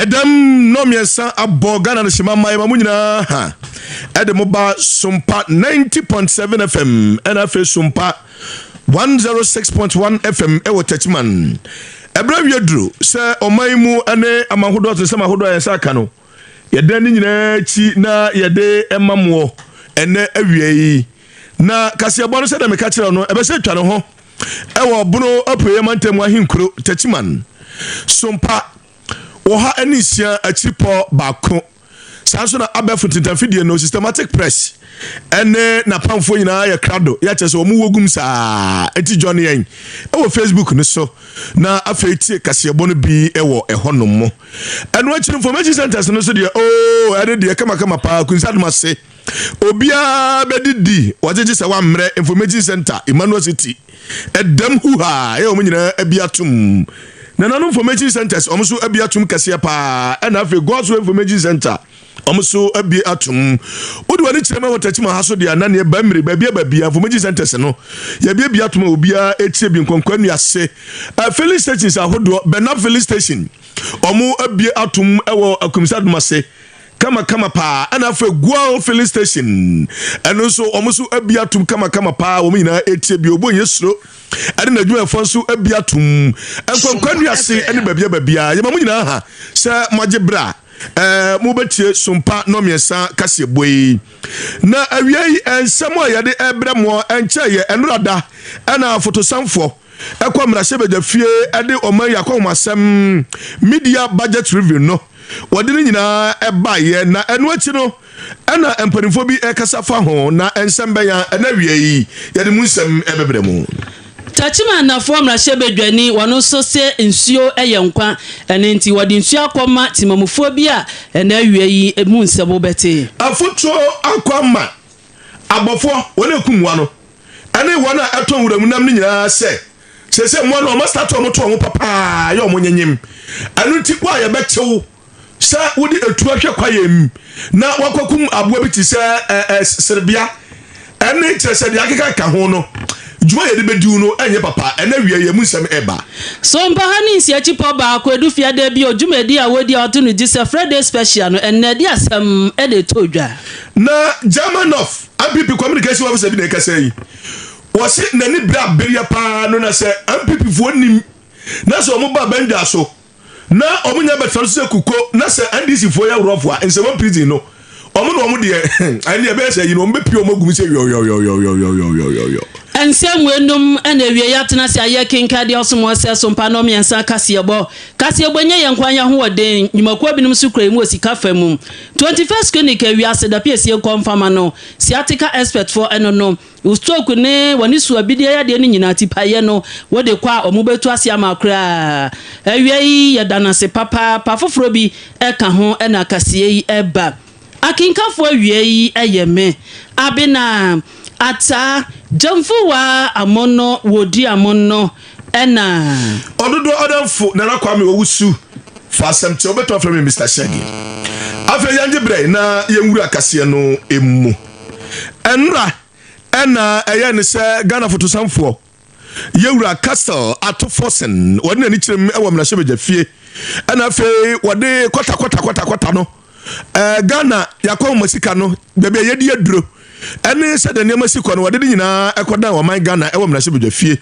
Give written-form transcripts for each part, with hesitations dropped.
Edam no miensa abo Ghana na shima mai mamu nyina ha. Ede mo ba Sompa 90.7 FM and afa Sompa 106.1 FM ewo TECHIMAN. Ebra wiedru se oman mu ane amahodo to se mahodo yensa aka no. Yede ni nyina chi na yede emamwo ene awiei. Na kasebo no se da meka kire no ebe se twa no ho. Ewo bunu apoye mantam ahinkuro TECHIMAN. Sompa Oha enisia achipo bako. Sanso na abefu tintamfidie no systematic press. Ene na pamfo nyina ya krado. Ya chese omu wogum sa enti John yen. Ewo Facebook ne so. Na afeiti kasebo no bi ewo ehonom mo. Eno achi information centers no so de ade de kama pa kunsaduma se. Obia bedidi wajeje se wa mre information center Emmanuel City. Edam huha e omu nyina abiatum. Nano information centers omuso abiatum kase pa na afi God's information center omuso abiatum odi wani kirema wotachima haso de anane ba mire bia information centers no ya biatum obia etie bi nkonkwan ase filling stations ahodo Benab filling station omu abiatum ewo akumsaduma se kama pa ana afi Gwal filling station eno so omuso abiatum kama pa wo nyina etie bi obo yesro ade na dwuma fonso abiatum enkonkwan ase ene babia ye mamu nyina ha se magibra mu betie Sompa no miensa kase boyi na awiei ensemo yade ebremo enche ye enrada ana fotosamfo ekwamra shebeda fie ade oman yakomasem media budget review no wode nyina eba ye na eno achi no ana empanimfo bi ekasa fa ho na ensembe ya na wiei yade mu nsem ebebremu TECHIMAN na formula shebedwani wano so se nsuo eyenkwa ene nti wodi nsuo akoma timamufo bi a ene awie mu nsebo bete afoto akoma abofo wona kumwa no ene wona eton wuram nam ni nyina se mo no ma start mo to mo papa ya mo nyanyem anu ti kwa ya bechew sa wodi etu ahwe kwayem na wakokum aboa bi ti se serbia ene chese de akeka ka ho no Juma yede bedu no enye papa ena wie ye munsem eba Sompa hani nsi achipo ba ko edu fiade bi ojuma di a wodi auto no gise Friday special no enne di asem e de todwa na German of MPP communication officer bi na ekasa yi wo se nani bra beria pa no na se MPP fo nim na so mo ba benda so na omunya betra so kuko na se NDC fo ya rofo a nsem prison no omo no omo de ani e be se yi no mbepi omo gum se yo Ensem wenum ene wie yatena se aye kenka de osomo se Sompa no miensa kasebo nye yenkwanya ho woden nyumakwa binum sukra mu osika famu 21st clinic awiase da piesie confirm no sciatica expert for eno no ustoku ne wani su abide ya de ni nyina tipaye no wode kwa omubetu ase amakra awie yadana se papa pafoforo bi eka ho ena kasie yi eba akinkafo awie eyeme Abena Ataa GYAMFUWAAH amono wodi amono ena ɔDODOƆ ADANFO nana kwame Owusu Fa-Asɛmkyɛ obeto from Mr. Shaggy afa yanje bre na yenwura kase no emu enra ena eye ne se Ghana fotosamfo yewura castle atofosen wode na ni kirem ewo mna hyebeja fie ena fe wode kwata no Ghana yakwa masika no bebe yedi aduro ene se de niam siko no wode nyina ekodan wo man Ghana ewo mna hyebeja fie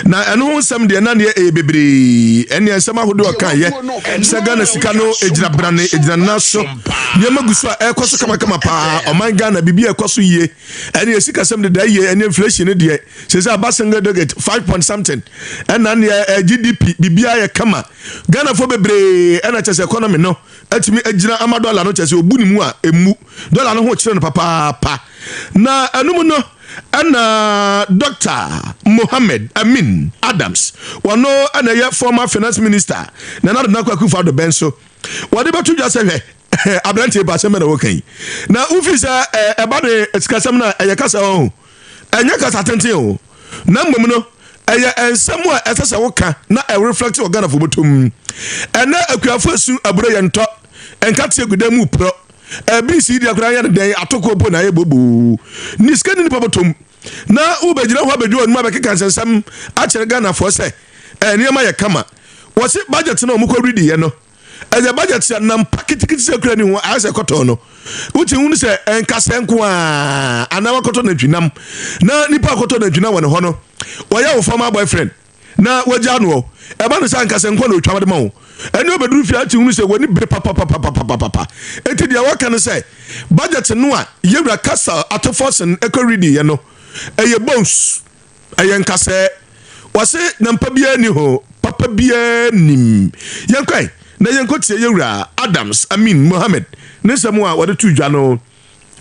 na eno nsem de na ne bebere ene nsem ahodo kan ye se Ghana sika no ejira brane ejira naso ye magusu ekoso kama pa o man Ghana bibi ekoso ye ene sika sem de ye ene inflation de se se abasenga doget 5 point something ena ne GDP bibi aye kama Ghana fo bebere ena chese economy no atimi ejira ama dollar no chese obuni mu a emu dollar no ho kire no papa na enum no ana Dr. Mohammed Amin Adams wano ana ye former finance minister na na kwakufa do benso wade betu dwa se hwe abrante ba se me na wokan na ofisa eba de esikasem na eye kasa ho enya kasa tenten ho na mmom no eye ensem a esese woka na e reflect organ for botom ena akuafo su aburo ye nto enkate gudamu pro BC dia kura ya den atoko bo na ye bobo ni skani ni pabotom na ubejira ho abedu onu abekeka nsensam a kire Ghana for se niam ya kama wo se budget na omukọ ridi ye no ɛyɛ budget ya nam pakitikiti se kura ni ho ayɛ kɔtɔ no wuti hu sɛ ɛnkasa nko a ana wakɔtɔ na dwinam na nipa akɔtɔ na dwinam wɔ ne hɔ no wɔyɛ wo former boyfriend na wagya no ɛba no sɛ nkasa nko na otwa ma wo ɛne obeduru fia ati hu sɛ woni bere papa enti dia waka no sɛ budget no a yewura kasa atofosen ekoridi ye no ɛyɛ bones ɛyɛ nkasa wɔse na mpa bia ni ho papa bia nim yɛnkwai na yɛnkotie yewura Adams Amin Mohammed ne samu a wɔde tu dwa no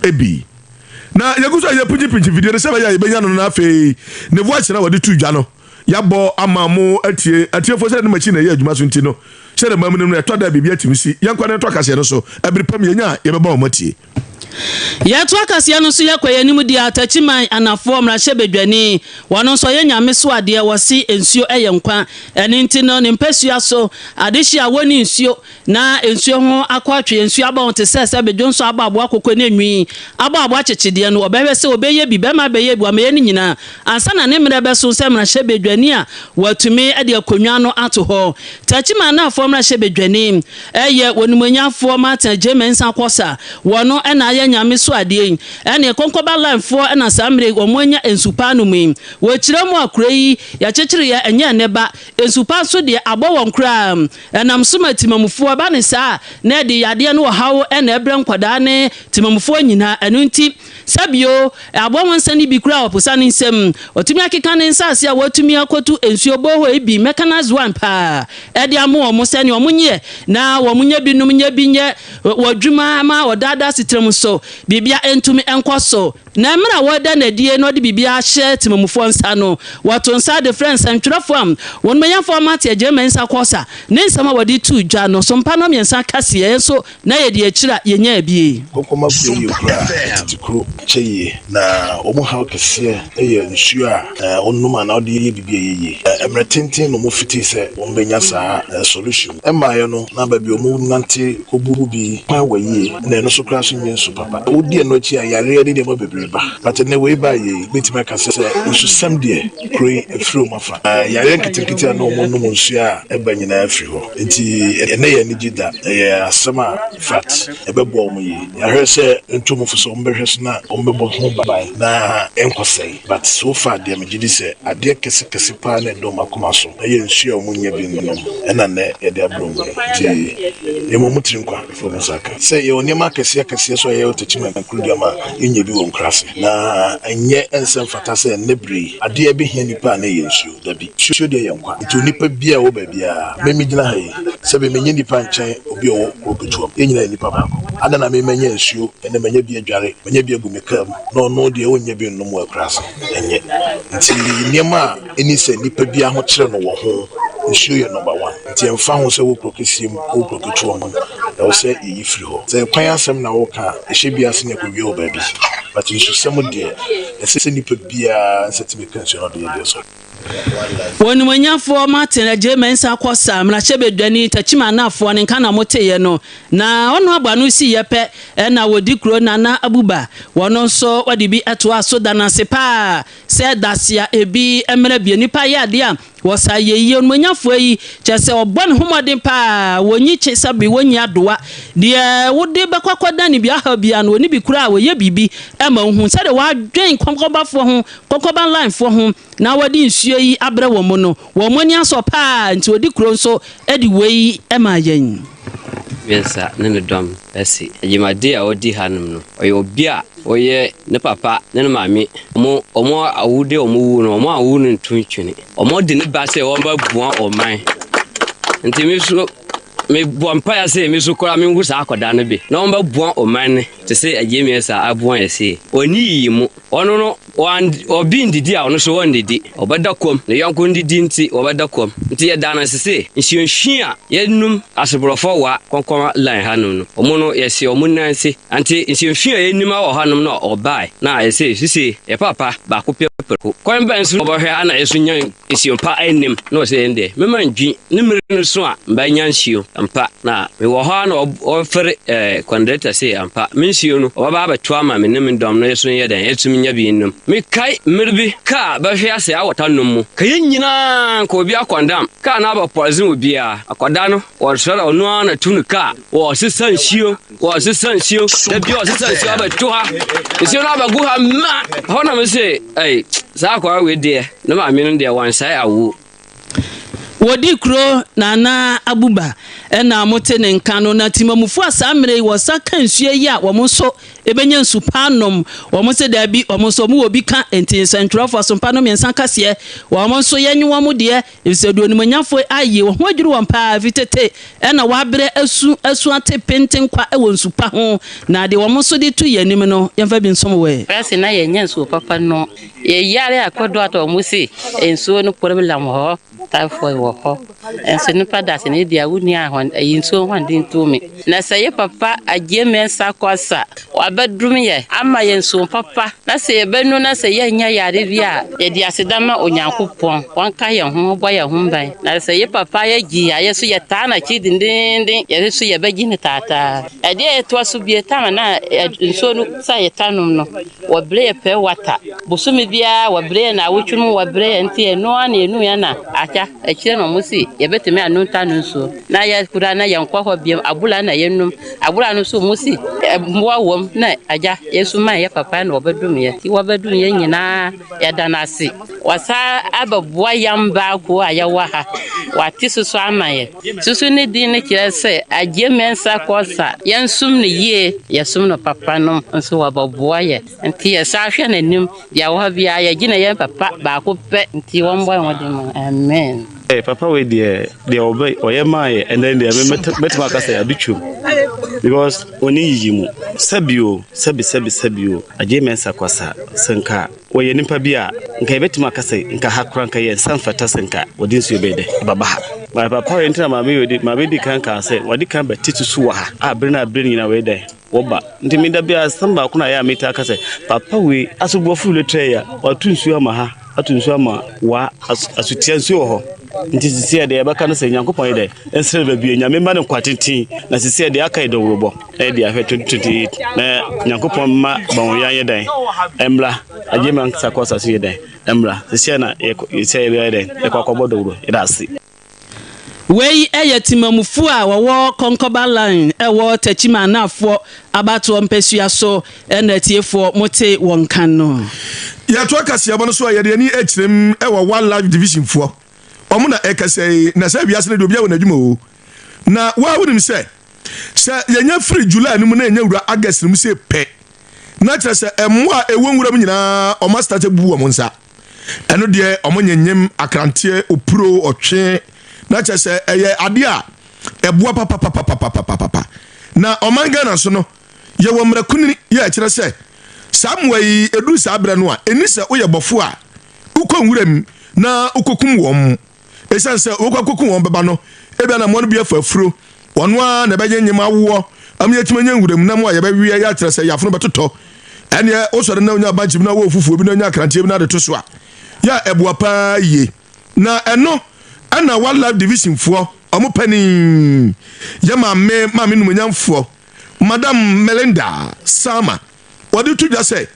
ebi na yɛguso yɛpugipinchi video ne sɛ bɛyɛ yɛbɛnya no na afei ne voice na wɔde tu dwa no yabɔ amamu atiefo sɛ ne machine na yɛ adwuma so nti no sɛ de mamu no ɛtɔ da bibia timisi yɛnkwa ne to akase no so abiripam yɛnya yɛbɛba wɔn matie yɛto akaseɛ no so yɛkɔyɛ anim di TECHIMAN anafoɔ mmarahyɛ bedwani wɔno nso yɛ nyame so adeɛ wɔsi nsuo ɛyɛ nkwa ɛne nti no ne mpasua so adehye a wɔni nsuo na nsuo ho akɔatwe nsuo aba wɔn te sɛ bedwo nso aba aboa kokɔ ne nwi aba aboa kyekyedeɛ no ɔbɛhwɛ sɛ ɔbɛyɛ bi bɛma bɛyɛ bi ameyɛ ne nyinaa ansa na ne mmerɛ bɛso sɛ mmarahyɛ bedwani a wɔatumi de akonnwa no ato hɔ TECHIMAN anafoɔ mmarahyɛ bedwani ɛyɛ wɔnumonyafoɔ Martin Jemensa Kosa wɔno ɛna ayɛ nyame so ade ene konkoba line for na samre omonya ensupa no mu wo kire mu akura yi ya kyekire ya enye neba ensupa so de abɔ won kura enam so matimamufo ba ne saa na de yade no hawo ena ebre nkwada ne timamufo nyina enu nti sabio abɔ won sani bi kura oposa ne nsem otumi akeka ne nsase a watumi akotu ensuo boho ebi mechanized one pa ede amo omo sani omunye na omunye bi num nya bi nye wadwuma ma odada sitrem so bibia entumi enkoso na mra woda na die no de bibia hye timamufo nsa no wato nsa de friends antwerefo am won meya format ya Jemensa Kosa ne nsama wadi tu dwa no Sompa no miensa kase so na ye de akira yenya abie kokoma bie kura tikro cheye na omo ha kase eye nsuo a onuma na ode ye bibia yeye emre tenten no mo fiti se won benya saa solution emaye no na ba bi omo nante koburu bi kwa waye na no so kra so nyensu papa odi eno chi ayare de mo bebre ba but ne we ba ye betima kase se nsu sam de kro afiro mafa yare nkitikiti na omo no nsu a ebanyina afiri ho enti ene ye ni gida ye asema fat ebebo omo ye yare se ntomo fuso mbehwe so na ombebo ho babai na enkosei but so far de megidi se ade kese pa na do makoma so ye nsu a omo nya bi no ena ne ye de abro ti ye mo mutri nkwa fo musaka se ye onima kese so ye TECHIMAN nkrudama enye bi won krase na enye ensem fata se nebri ade be hia nipa na ye nsu da bi nsu de ye nkwa ti nipa bia wo ba bia memi gina ha yi se be menye nipa nchen obi o obetuo enyina nipa ba ada na me menye nsu ene menye bi adware menye bi agu mekam no de onye bi nnom wa krase enye nti niema eni se nipa bia ho kire no wo ho nsu ye number 1 nti emfa ho se wo prokesim wo proketuo mo e wo se yi firi ho se kwan asem na wo ka ehye bia se ne ko wi o ba bi but nsu sem de ese nipa bia setime kanso no de ye so wonumonyafo Martin Jemensa Kosa mmarahyɛ bedwani TECHIMAN anafoɔ ne nka na moteye no na ɔno aba no si yɛpɛ na wodi kro nana abuba wɔno nso wadi bi ɛto aso danase pa sɛ dasia ebi emra bi nipa yɛ ade a wɔsa yeyi onumonyafo yi kyese ɔbɔ ne homɔden pa wonyi kyesabi wonyi adoa de wode bɛkɔkɔda ne bi aha bia no oni bi kura a wɔyɛ bibi ɛma hu sɛ de wadwen kɔnkɔbafo ho kɔnkɔban line fo ho na wadi nsuo yi abrɛ wɔ mo no wɔ mo ni aso pa nti odi kro nso edi wei ɛma yɛn Yes, ne dom esi yimade a odi hanum no oye obi a oye ne papa ne maami omo awude omo wu no omo awu no ntwentwene omo de ne ba se won ba bua oman nti mi so me bompa ya se mi so kora mi hu sa akoda no bi na won ba bua oman ne te se Jemensa abua ya se oni yi mu ono no obi ndidi a ono so won ndidi obeda kom ne yanko ndidi nti obeda kom nti ye dana sese nhihia a yenum asebrofo wa konkoma line hanum no omo no yesi omo nansi anti nhihia yenum a wo hanum no obai na yesi sese ye papa ba ko perko kwan ban so obohwe ana yeso nya esiompa anim na o se ende me mandwi ne mmere no so a mba nya nshio ampa na me wo ha na ofere conductor say ampa me nshio no oba ba to ama me nim ndom no yeso ye den etum nya bi nim me kai mirbi ka ba hwe ase awota nom mu kai nyina ko obi akwandam ka na ba poison obi a akwada no o sora onu na tunu ka o sisan shio da bi o sisan shio ba to ha esi na ba gu ha ma ho na me say za kwa we de na ma me no de wan sai awu wodi kro nana abuba na mote ne nka no na timamufu asamre wo saka nsuye yi a wo mo so ebenya nsupanom wo mo se da bi wo mo so mo obi ka enti central for sompanom yensan kase wo mo so yenyi wo mo de ebisedu onimanyafo aye wo ho adwuru wo mpa vitete na wabre asu ate penten kwa wo nsupa ho na de wo mo so de tu yanim no yemfa bi nsom we press na yenya nsu papa no ye yare akodo ato mo si ensu no problem ho typhoid wo ho ensu no pada se ne dia wuni ahon ayinso hwandin to me na saye papa agye mensa kwasa wabadrum ye ama yenso papa na se benu na se yenya yare bia ye dia sedama onyankopon wanka ye ho boy ye ho ban na saye papa ye gi aye so ye ta na chi dindindin ye so ye bagi ni tata ade ye to so bie tama na enso no saye tanum no wabre pe wata busumi bia wabre na wotwum wabre enti no ana enu ya na acha ekire no musi ye beteme anu tanu so na ya kura na yankwa ho biem abula na yenum abula no so musi mwa wom na aja yesu man ya papa na obedum ye ti obedum ye nyina ya danasi wasa ababua yamba ko ayawa ha wati susu amaye susu ne din ne kire se agye mensa kosa yensum ne ye yesum no papa no nso wababua ye nti ya sahwe na nim ya wo bia ya gina ye papa ba ko pe nti wombo wodem amen. Papa we the obey oyemaye and then they metima kasa ya bichu because oni yimu sabio sabio aje mensa kwasa senka oye nimpa bia nka betima kasa nka hakura nka ye sanfata senka odin su obede baba ha my papa we ntina ma be di kan ka say wadi kan betitu su ha abena nyina we den woba ntimi da bia samba kuna ya meta kasa papa we asugbofu letre ya watunsu ama ha atunsu ama wa asutiansu ho nti sisi de yabaka no se nyankopon de ensere ba bie nyame ma ne kwatenti na sisi de aka do robo e de afɛ 2028 na nyankopon ma ban yan yedan emla ajeman sakosa so yedan emla sisi na yesi yedan e kwakobo do ro ida ase wei timamufu a wo konkoba line wo TECHIMAN afo abato mpesua so na tiefo mote wonkan no ya to akase abo no so ya de ni ekirem wo one live division fo omuna ekase na sa biase de obia wonadwuma o na wa wonim se yenya free July no mu na yenya wura August no mu se pe na kire se emo a ewonwura mu nyina o ma start bu wo mo nsa eno de omonyanyem akrante opuro otwe na kire se eye ade a eboa papa na omanga na so no ye wo mrakuni ye kire se samwai edu sa abra no a eni se oye bofo a ukonwuram na ukokum wom esanse ukokum wom beba no ebia na mo no bia fafuro wono a na beje nyima wo amyetima nyanwuram na mo a ye be wi ya kire se yafono betoto ene osore na onya banchi na wo fufu bi na onya krante bi na de to so a ya eboa pa ye na eno ana one life division fo omo pani ya ma me numanyamfo Madam Melinda Sama wadi tu ja say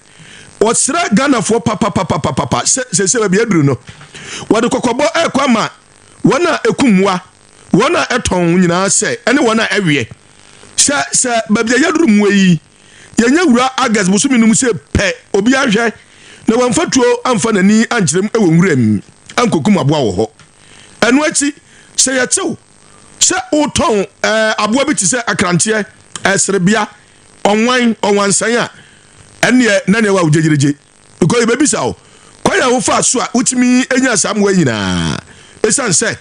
wasra Ghana fo papa se be aduru no wadi kokobo kwama wona ekumwa wona eton nyina se ene wona ewie se babia yaduru muyi yenya wura August busumi num se pe obi ahwe na wamfatuo amfa nani ankyerem ewonwuram ankokum aboa wo ho eno achi se yetew se uton aboa bi ti se akrante esrebia onwansan a ene na ne wa ujejereje because baby saw kwaya wo fa so a utimi enya samwa nyina esan se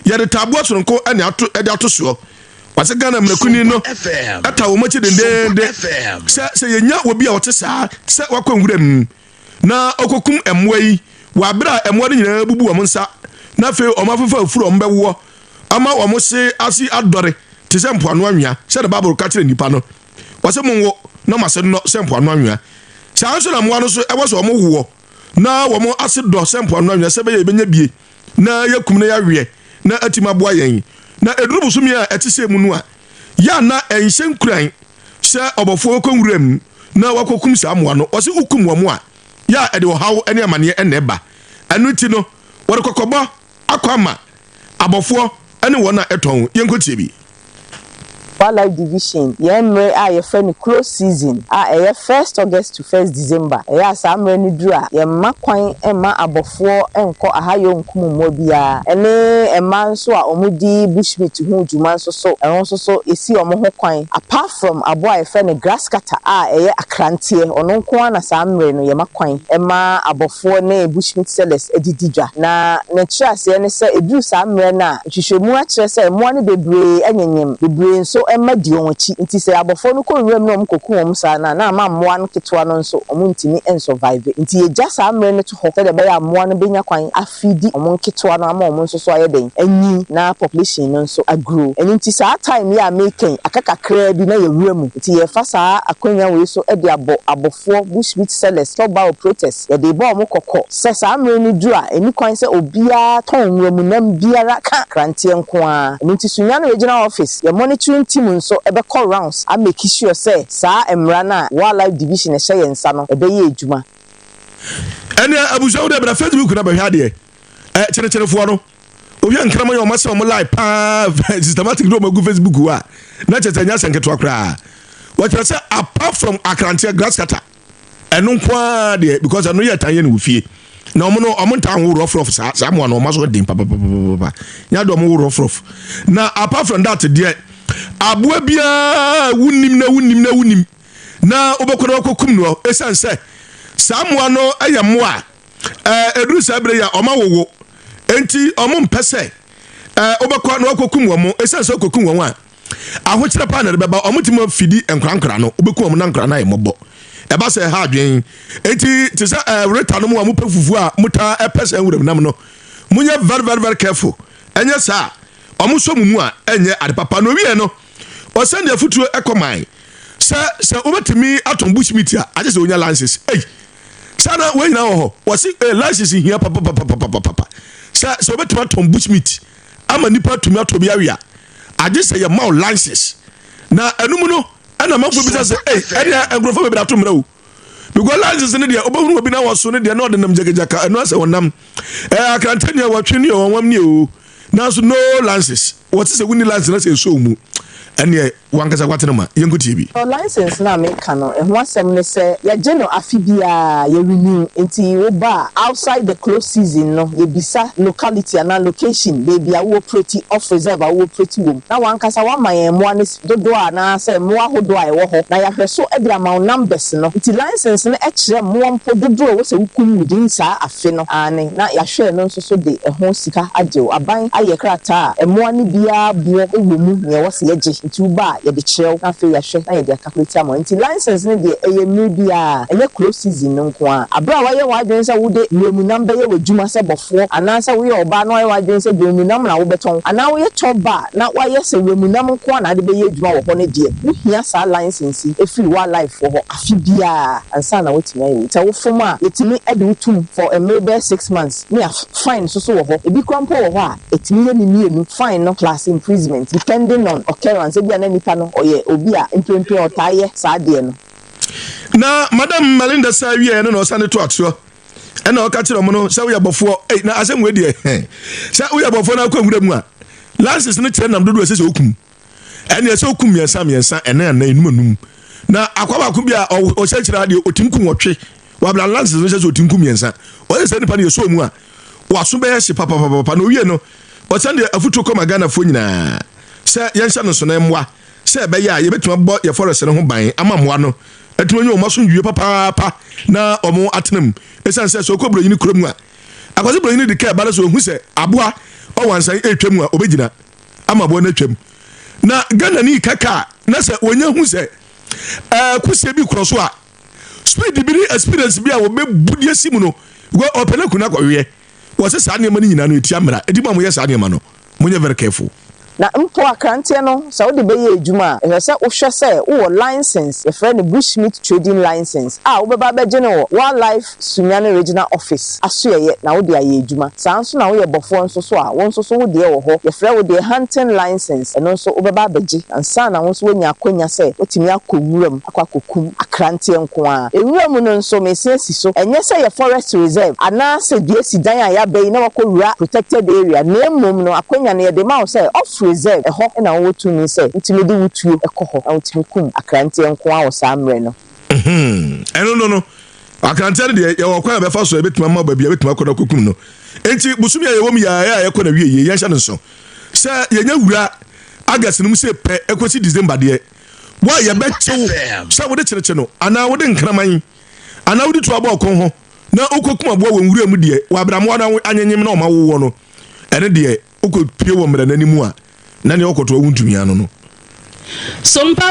ye de tabo sonko ene ato so wase Ghana mrakuni no ata wo machi dendende se yenya obi a wote saa se wakwanwuram na okokum emwa yi wa bra emwa nyina bubu wo nsa na fe o mafafa afuro mbɛwo ama wo mo se asi adore te se mpoano anwea se de bible ka kire nipa no wase monwo na mase no se mpoano anwea sa so na mo ano so e wo so mo wo na wo mo ase do sempo no anwa se be ye benya bie na yakum na yawe na atima boa yen na eduru busumi a etise mu no a ya na enhye nkuran se obofo konwuram na wakokum sa amoa no o se ukum wo mo a ya ede wo hawo ene amane ene ba anu ti no wo kokobo akwama abofo ene wo na eton yenkotie bi Wildlife Division, yemre a ye friend close season a 1st August to 1st December. Eya samre ni dura ye makwan ema abofo enko ahayo nkumu bia. Ene ema nso a omudi bushmeat hu djuma nso so esi omo ho kwan. Apart from abo a ye friend grass cutter a eye akrantie ono nko na samre no ye makwan ema abofo ne bushmeat sellers edididwa. Na netrase ne se edu samre na hwehwemu a kire se mo ne bebre enyenyem bebre nso emadio nchi nti se abofo no ko nwem no mkoku wom sa na ama mmoa no ketwa no nso omuntimi en survive nti ye ja sa amre no to ho de be ya mmoa no benya kwan afidi omun ketwa no ama omun nso so ayeden anyi na population no nso agro nti sa time ya making akakakra bi na ye wuramu nti ye fa sa akonya we so e de abofo bushmeat sellers to ba protest ye de ba omukokọ se sa amre no dura eni kwan se obia ton wuramu nam biara ka krantie nko a nti sunya no regional office ye monitoring team nso ebe call rounds a make sure say sa emra na wildlife division e hye nsa no ebe ye adwuma ene abujawo de bra Facebook na behwa de kyerekyerefo no obi ankrama yo mase o live pa systematic do magu Facebook wa na kyetanya senketo akra what you say apart from akrantia grass cutter eno kwa de because eno ye tanye ne wofie na omo nta ho rough sa mo na o maso dem papa nya do mo rough na apart from that there abua bia wunim na obekora kokum no esanse samoa no ayammoa eduru sabre ya omawowo enti omo mpese obekora no kokum wo mo esanse kokum wo a ahokyere pa na de beba omutimo fidi enkrankra no obekum wo na nkra na yemobbo eba se ha adwen enti tisa reta no mo amupefufu a muta epese nwuram nam no munye very careful enye sa omuso mumu a enye ade papa no wie no o send the futuro ecoman se obetimi aton bushmeat a aje se onya license sana we nyina ho wo se license hia papa se obetimi aton bushmeat ama nipa tumi atobi awia aje se ye ma license na enum no ana mafo bi se ene engrofo be atom ra o because license ne dia obahunu obi na wo so ne dia na odinam jagajaka eno ase wonam akrantania watwini o wonwam ni o na so no license what is a winning license na so mu ene wankasa kwatenema yenkutie bi license na me kano e ho asem ne se ya geno afibia ya renew enti wo ba outside the close season no ye bisa locality and location baby a wo pretty off reserve a wo pretty wom na wankasa wa mayen mo anes dodo a na se mo ahodo a e wo ho na ya hweso e bia ma numbers no enti license no e kire mo mpo dodo wo se wukum within sa afe no ane na ya hwe no nso so de e ho sika ajew aban aye krata e mo ani bia bo e wo mu ne wo se ye je enti wo ba ye de chirel na fe ya hwe na ye de calculate am enti license ne de eye media eye close season no nko a abra wa ye wa dwen se wo de wemu number ye wadwuma se bofo anansa wo ye oba no ye wa dwen se wemu number na wo beton ana wo ye choba na wa ye se wemu number nko na de be ye adwuma wo ho ne de wo hia sa license e free wildlife wo ho afibia ansa na wotimi ayi ta wo fom a yetimi ede utum for a maybe 6 months me fine so wo ho ebi kwampo wo ho a etimi ye ni mienu fine no class imprisonment depending on occurrence bia na nipa no oye obi a impempe otaye saa de no na madam Melinda Sawie no osane to atso ena o ka kire mo no se wo yabofo na asem we de se wo yabofo na akwanwura mu a license no kire nam dodo se okum ene se okum miensa ena na enum na akwaba ku bia o se kire ade otimkum wotwe wa bla license no se otimkum miensa o se nipa ne so mu a waso be hye papa no wie no o sande afutu ko magana fo nyina se yenhya no so na emwa se be ya ye betuma bo ye forest no ho ban ama moa no atuma nyi o maso ndwie papa na omo atenam esan se so ko bro yini kromu a akwase bro yini de ka ba so hu se aboa o wansan etwam a obegina ama bo na twam na Ghana ni kaka na se wonya hu se kusie bi kroso a speed bi experience bi a wo be budie simu no go opena kuna kwa wie wo se sa ne ma ni nyina no etia mra edi ma mo ye sa ne ma no munye very careful na mpo akrante no sɛ wo de bɛyɛ adwuma a sɛ wo hwɛ sɛ wo license ye friend bushmeat trading license wo bɛba bɛgye no wildlife Sunyane regional office aso ye na wo de ayɛ adwuma saa nso na wo yɛ bɔfo nso so a wo nso so wo de wo ho ye friend wo de hunting license ɛno nso wo bɛba bɛgye ansa na wo nso wonya akonya sɛ wotimi akɔwuram akɔkokum akrante nko a ewuram no nso mesiasi so ɛnyɛ sɛ ye forest reserve ana sɛ dua si dan a ya bɛyi na wakɔwura protected area na mmom no akonya no ye de ma wo sɛ off reserve ɛhɔ na wo tumi sɛ wotimi de wutuo ɛkɔ hɔ na wotimi kum akrante nko a wo saa mmerɛ no ɛno no akrante de ye wɔ kwa bɛfa so ebetuma ma ba bia betuma kɔ na kokum no enti busumi ye wom ya ye kɔ na wie ye yɛn hye no so sɛ yɛnya wura August no mu sɛ pɛ ekosi December de wa ye bɛkyew sɛ wo de kyerɛkye no ana wo de nkraman ana wo de to aba ɔkon ho na okokum abo wɔ nwura mu de wa abramo na anyanyem na ɔma wo no ɛne de okopie wɔ mra nanimu a na ne okoto wo ntumi ano no Sompa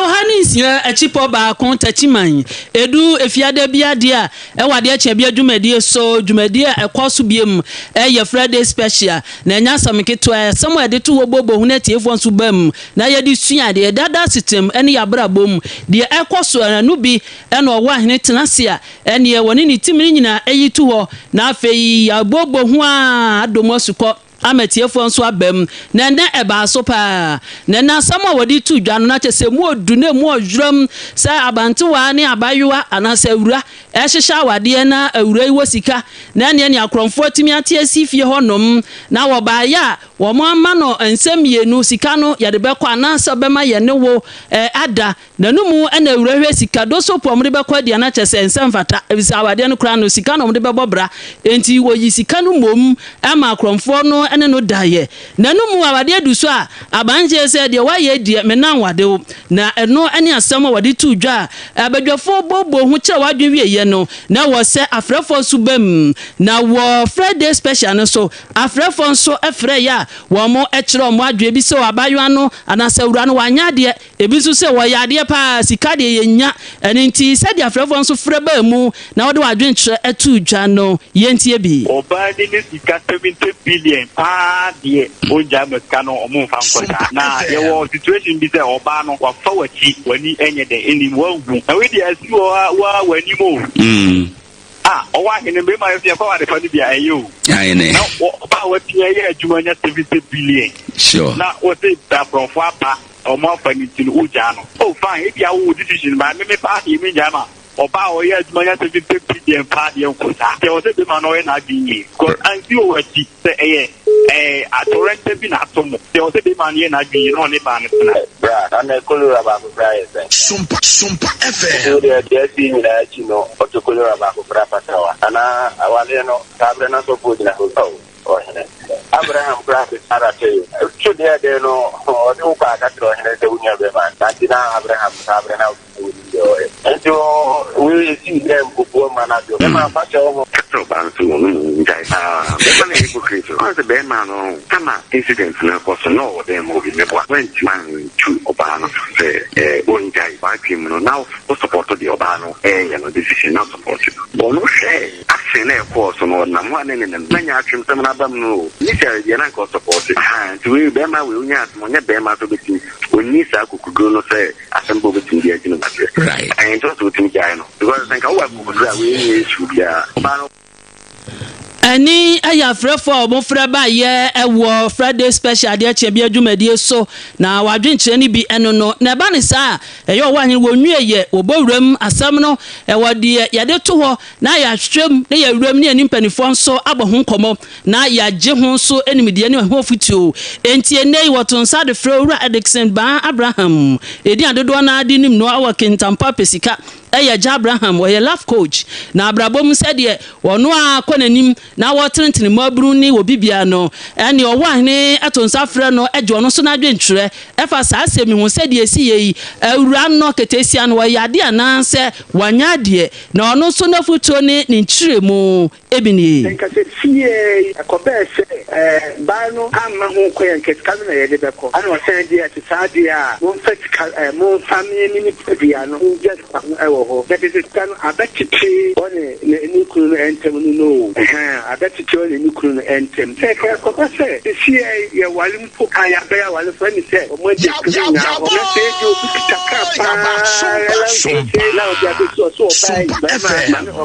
106.1 achipo ba kon TECHIMAN edu efiade bia dia ewade ache bia dwumadi so dwumadi ekoso biem ye Friday special na nya samketo somewhere de to obobo hu na tiefo nso bam na ye di sua de dada system ene ya brabom de ekoso anu bi ene owo ahene tenase a ene ye woni ni timini nyina eyitu ho na afei ya bobo hu a adomosuko ametiefo nso abam na nda eba so pa na sama wodi tu dwa no na chese mu odu na mu odwram sa abantewa ne abayowa anasa awura ehhehya wade na awura iwo sika na ne akromfo timi ate asifie honom na wo ba ya wo mo ama no nsemienu sika no yade bekọ anasa bema ye ne wo ada na numu na awura hwe sika do so pom de bekọ dia na chese nsemfata ebisa wade no kra no sika no de bebobra enti wo yi sika no mom ama akromfo no ene no daye na numu awade aduso a abanje se de waye die menan wade na eno ene asem wade tu dwa abadwafo bobo hu kire wadwe wieye no na wo se afrefo so bam na wo Friday special no so afrefo so efre ya wo mo ekire mo adwe bi se abayo no anasa wura no wanya de ebi so se wo yade pa sika de yenya ene nti se de afrefo so fre ba mu na wode wadwe nkire etu dwa no yentie bi oba de ne sika 70 billion de oja mekano omfa nkosa na ye wo situation bi se oba no wa fawachi wani enye de eni wangu na we de asi wa wani mo owa hene be ma ye kwa de fani bia ayo ayene na oba wati ye adwuma nya 70 billion sure na o se da profo apa o mo fani tin oja no o fine e bia wo decision ba me pa ye me jama oba o ye adwuma nya 70 billion pa de nkosa te o se be ma no ye na dinye ko anti o wati se atorente bi na atomo te o se be ma ye na dinye no ne ba ne tena bra na kolora ba ko bra ye Sompa FM de si ni la chi no o to kolora ba ko bra patawa ana awale no tabre na so po dina ko o hene Abraham Christ arate chu de no o de ko aka tro hene de unya be ma tantina Abraham na ento we see them go manager ma fa cho so ban so no njai be na ko kristo on the be man no kama incident na ko so no dem mo bi me bwa when man chu oba no say onjai ba kim no now o support the oba no you know decision now support but no share action na ko so no na mo ne na nya atwem sem na bam no ni say ye na ko support to we be ma we unya mo nya be ma so be ti oni sa kukugo no say asembo be ti dia jinu right and just to think I know because I think our kukugo we should be ani aya frefo mo freba ye ewo Friday special de ache bia dwumadi so na wadwenkyere ni bi eno no na ba ne sa eyo wa hene wonwieye obowuram asam no ewo de ye de to ho na ya hwem na ya wuram ne animpanifo nso abo ho nkomo na ya je ho so enimide ne ho futuo enti enei wotonsa de frewura Edison ba Abraham edi adodo na adi nim no awa kentampa pesika eya Abraham wo ye life coach na abrabom sede wono akonanim na wotrentene mabru ni obibia no ene owo ahene atonsa frɛ no ejo no so na adwenkyerɛ efa saa asemi hu sede esi yi awura no ketesia no wo yade ananse wanya de na ono so na futuo ni nkyiremu ebini nka se fie akɔbɛɛ sɛ baa no amma ho kɔyɛ nkɛsika no na yɛde bɛkɔ ana ɔsɛn deɛ te saa deɛ a momfa sika momfa me ne padua no ngye sika ho ɛwɔ hɔ na te sika no abɛtete ɔne ne kunu no ɛntɛm no abɛtete ɔne ne kunu no ɛntɛm sɛ ka kɔba sɛ fie yɛwale mpo ka yɛabɛyɛ wale fa ne sɛ ɔmo agye kunu nyinaa hɔ na sɛ ɛgye obi kita kaa paa na ɔde abɛsi ɔso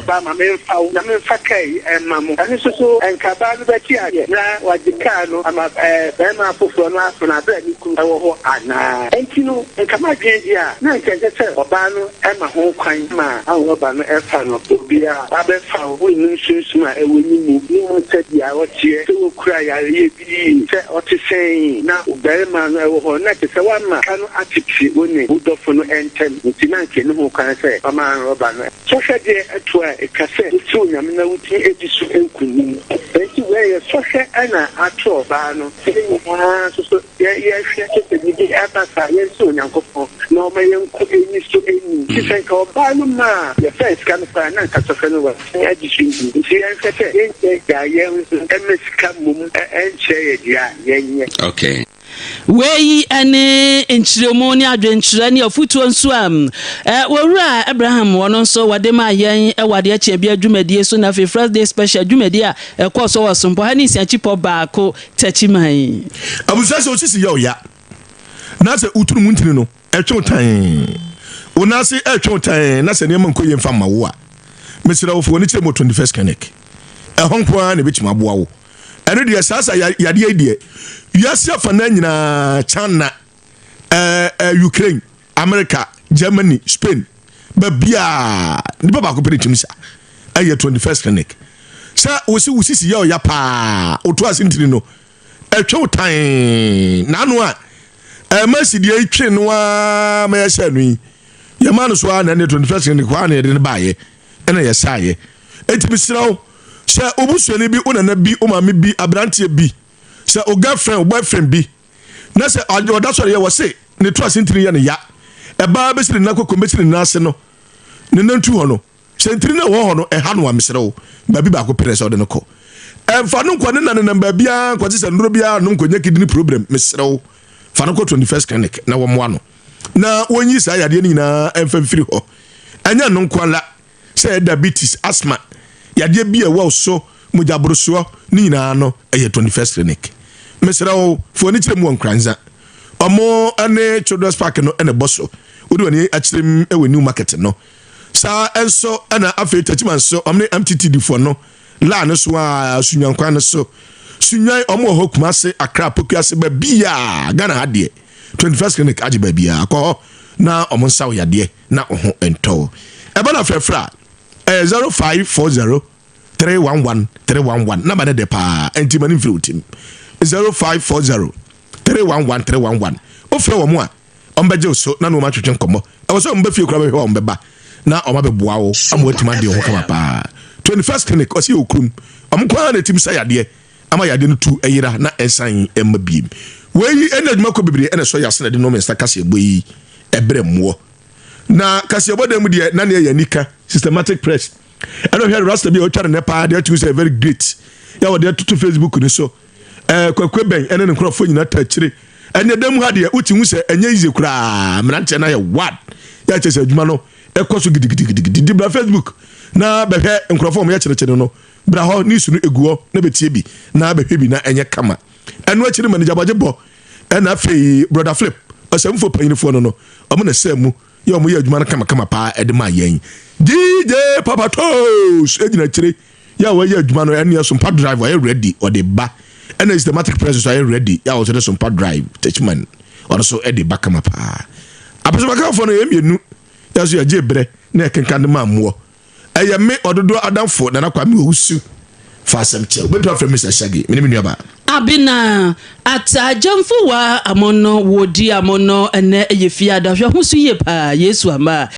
ɔbaa ma memfa wo na memfa kai ɛma mo ɛno nso so nkabaa no bɛkyi adeɛ na wagye kaa no ama bɛrima afoforɔ no aso na abɛɛ ne kunu ɛwɔ hɔ anaa ɛnti no nkama adwene di a na nkyɛnkyɛ sɛ ɔbaa no ɛma ho kwan ma ahorɔba no ɛfa no obiara abɛfa wo wonnim sunsum a ɛwɔ ne mu ne mu sɛ deɛ ɔteɛ sɛ wɔkura yareyɛ bi sɛ ɔte sɛn na bɛrima no ɛwɔ hɔ na te sɛ woama ka no atete wo ne wodɔfo no ɛntɛm nti na nkɛ ne ho kwan sɛ ɔma ahorɔba no sɔhwɛ deɛ ɛto a ɛka sɛ wosi onyame na wotumi adi so nkunim ɛnti wɔyɛ sɔhwɛ ɛna ato ɔbaa no sɛ nyinaa so yɛhwɛ kyɛ sɛ biribi ɛba saa yɛnsi onyankopɔn na ɔma yɛnkɔ ɛni so ɛnim nti sɛ nka ɔbaa no ma yɛfɛ sika no paa na nka sɔhwɛ no wɔ agye so ndim nti yɛnhwɛ sɛ yɛnkyɛ gyaa yɛn nso ɛmɛ sika mmom ɛnkyerɛ yɛ deɛ a yɛnyɛ okay weyi ene nkyiremu ne adwenkyerɛ ne afutuo nso wowura Abraham wono nso wade ma yen wade akyɛ bia dwumadie so na first day special dwumadie a ɛkɔ so wɔ Sompa ha ne siachipo baako TECHIMAN abusa se osisi ya oya na se utunu muntini no ɛtwe tan wona se ɛtwe tan na se ne man koye mfa mawo a mesira wo fo ne kyerɛ mo 21st clinic ɛhonko na betima boa wo ɛno deɛ sasa yade adie wiase afa na nyina China Ukraine America Germany Spain babia ni baba ko peritim sa aye 21st clinic sa wosisi ya oya pa oto asintiri no etwe tan na no a masidi atwe no a ma yɛhyɛ no yi yɛma no so a na 21st clinic kwa na yɛde ne baaye ɛna yɛsaye etimi siraw sɛ obusuani bi onana bi o maame bi abrantie bi sɛ o girlfriend o boyfriend bi na sɛ oda sɔre yɛ wɔ se ne to asintiri yɛ ne ya ɛbaa bɛsiri na kokɔ bɛsiri na ase no ne nantu hɔ no sentiri na wɔ hɔ no ɛha no amserew ba bi ba ko pere sɛ ɔde no kɔ ɛmfa no nkɔ ne na ne namba bia nkɔ sɛ ndoro bia no nkɔ nya kidney problem mesrew fa no kɔ 21st clinic na wɔ moa no na wonyi sa yade nyina ɛmfa mfiri hɔ anya no nkwala sɛ diabetes asthma yade bia wɔ so mujabroso ni nyina no ɛyɛ 21st clinic mesrew fo ni kyerɛ mu NKORANZA omo ane children's park no ene boso wodi wani akyerem ewe new market no sa enso ana afi TECHIMAN so omne MTTD fo no la no so a sunyankwan no so sunyan omo ho Kumase Accra Pokuase ba bia Ghana ha de 21st clinic age ba bia akọ na omo nsawo yade na oho ento eba na frefra 0540 311 number de pa Tman mfiri utim 0540 311 ofre wo mo a ombeje so na no ma twetwe nkomo e wo so ombe fie kura be hwe ombeba na oma be boa wo amotima de ho kama pa 21st clinic osi okrum omkwa na tim sa yade ama yade no tu eyira na ensan emma biem weyi enaduma ko bebre ene so yase na de no mensta kase eboyi ebre mo na kase obodam de na ne yanika systematic press eno hwe rasta bi o tware ne pa de to say very great ya wo de to Facebook ni so kwakwe ben ene ne nkrofo nyina ta kire ene dem ha de uti hu se enye ize kura mranche na ye what ya chese adwuma no ekoso gidigidi bra Facebook na behwe nkrofo mo ya kire no bra ho ni sunu eguo na betie bi na behwe bi na enye kama eno akire manager bajebo ena afei brother Flip asamfo panyinfo no omo na semu ya omo ya adwuma na kama pa edema yen DJ Papa Toes ejina kire ya wa ya adwuma no ene Sompa driver ya ready or the ba and systematic process are ready ya also the Sompa drive TECHIMAN also edi bakama pa apesomaka fo no yemienu ya so ya jebre na kenkan ma mo eye me ɔdodoɔ ADANFO na nakwa me Owusu Fa-Asɛmkyɛ Abena from Mr. Shaggy me nuaba Abena Ataa GYAMFUWAAH amono wodi amono ene eyefia da hwe ho so ye pa Yesu ama